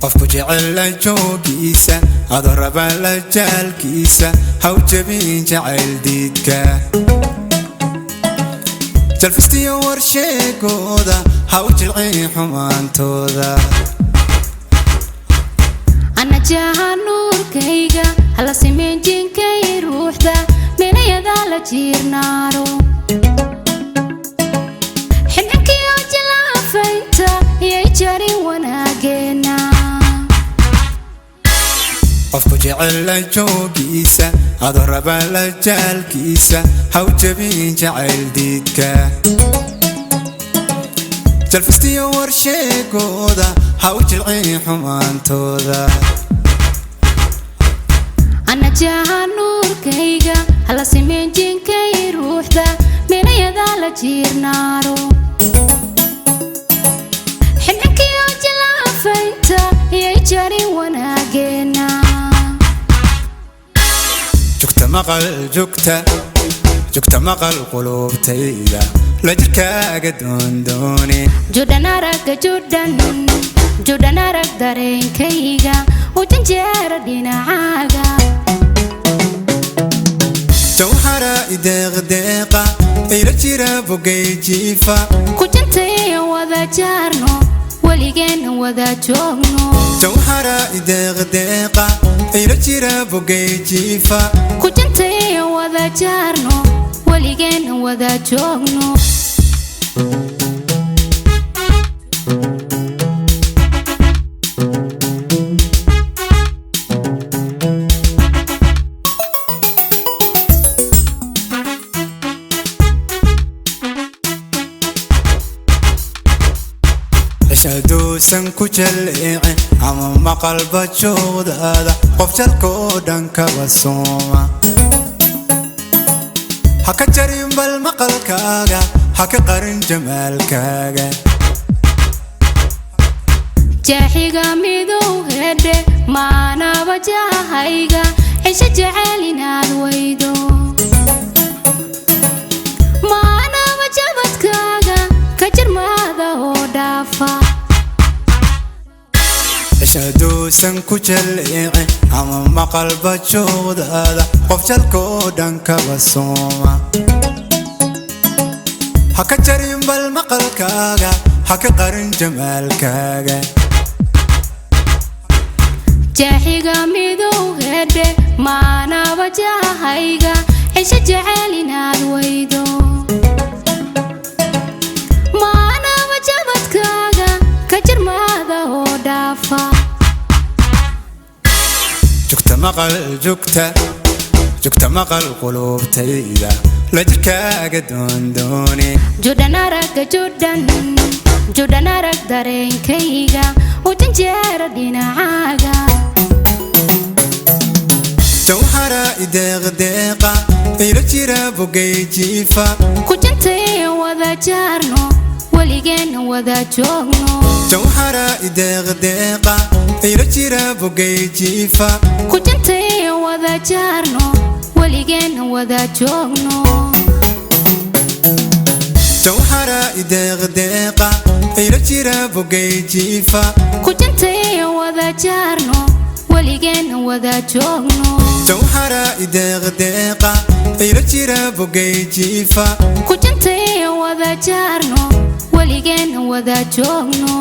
qofku jecel la joogiisa adaraba la jaalkiisa haw jabin jacayl diidka jalfistiyo warsheegooda haw jilcin xumaantooda ana jahan nuurkayga hala simeyn jinkay ruuxda meelayada la jiirnaaro xidhankiyo jilaafaynta yay jarin wanaageena qofku jecel la joogiisa adaraba la jaalkiisa haw jabin jacayl diidka jalfistiyo warsheegooda haw jilcin xumaantooda ana jahan nuurkayga hala simeyn jinkay ruuxda meelayada la jiirnaaro xidhankiyo jilaafaynta yay jarin wanaageena jugta maqal qulubtayda la jirkaaga doondooni judhan arag dareenkayga u janjeera dhinacaaga jawhara ideeqdeeqa ila jira bogay jiifa ku jantay wada jaarno waligeen wada joogno jawhara ideeqdeeqa ila jira bogay jiifa ku jantay wada jaarno waligeen wada joogno shaduusan ku jalleece ama maqalba joogdaada qof jalkoo dhan kaba sooma ha ka jarin bal maqalkaaga ha ka qarin jamaalkaaga jaaxiga midow hedhe maanaba jahayga cisho jecel inaad weydo maanaba jabadkaaga ka jirmaada oo dhaafa shaduusan ku jalleece ama maqalba joogdaada qof jalkoo dhan kaba sooma ha ka jarin bal maqalkaaga ha ka qarin jamaalkaaga jaaxiga midow hedhe maanaba jahayga cisho jecel inaad weydo maanaba jabadkaaga ka jirmaada oo dhaafa jugta maqal qulubtayda la jirkaaga doondooni judhan arag dareenkayga u janjeera dhinacaaga jawhara ideeqdeeqa ila jira bogay jiifa ku jantay wada jaarno waligeen wada joogno jawhara ideeqdeeqa ila jira bogay jiifa ku jantay wada jaarno waligeen wada joogno jawhara ideeqdeeqa ila jira bogay jiifa ku jantay wada jaarno waligeen wada joogno jawhara ideeqdeeqa ila jira bogay jiifa ku jantay wada jaarno waligeen wada joogno